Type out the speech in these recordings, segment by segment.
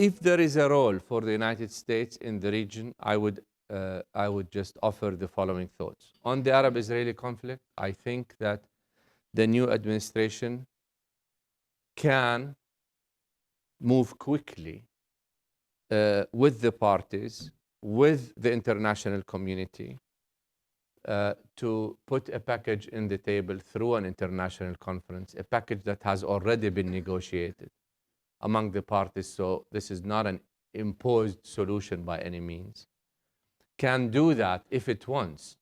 if there is a role for the United States in the region, I would just offer the following thoughts. On the Arab-Israeli conflict, I think that the new administration can move quickly with the parties, with the international community, to put a package in the table through an international conference, a package that has already been negotiated among the parties. So this is not an imposed solution by any means. Can do that if it wants.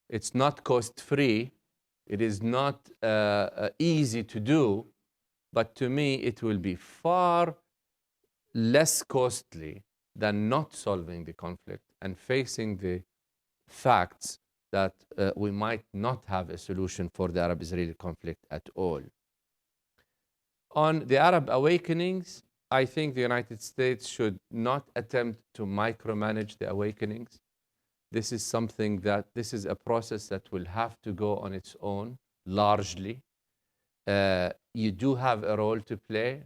It's not cost-free. It is not easy to do. But to me, it will be far less costly than not solving the conflict and facing the facts that we might not have a solution for the Arab-Israeli conflict at all. On the Arab awakenings, I think the United States should not attempt to micromanage the awakenings. This is something that, this is a process that will have to go on its own, largely. You do have a role to play,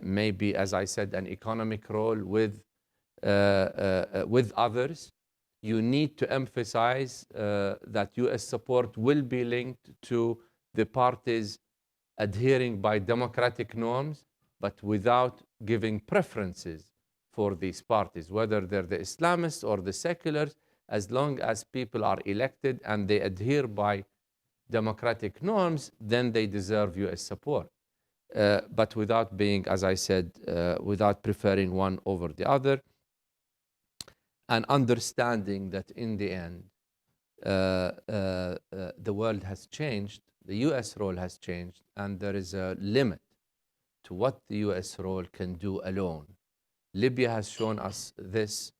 maybe, as I said, an economic role with others. You need to emphasize that US support will be linked to the parties adhering by democratic norms, but without giving preferences for these parties, whether they're the Islamists or the seculars, as long as people are elected and they adhere by democratic norms, then they deserve US support. But without being, as I said, without preferring one over the other, and understanding that in the end, the world has changed, the US role has changed, and there is a limit to what the US role can do alone. Libya has shown us this.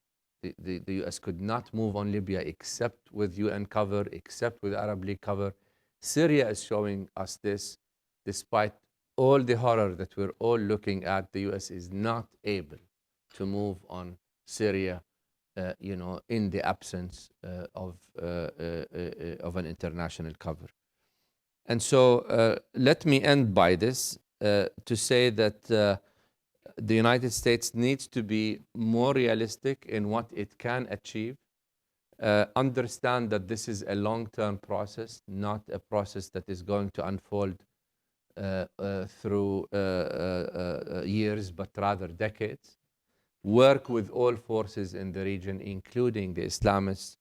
The US could not move on Libya except with UN cover, except with Arab League cover. Syria is showing us this. Despite all the horror that we're all looking at, the US is not able to move on Syria, in the absence of an international cover. And so let me end by this to say that the United States needs to be more realistic in what it can achieve. Understand that this is a long-term process, not a process that is going to unfold through years, but rather decades. Work with all forces in the region, including the Islamists,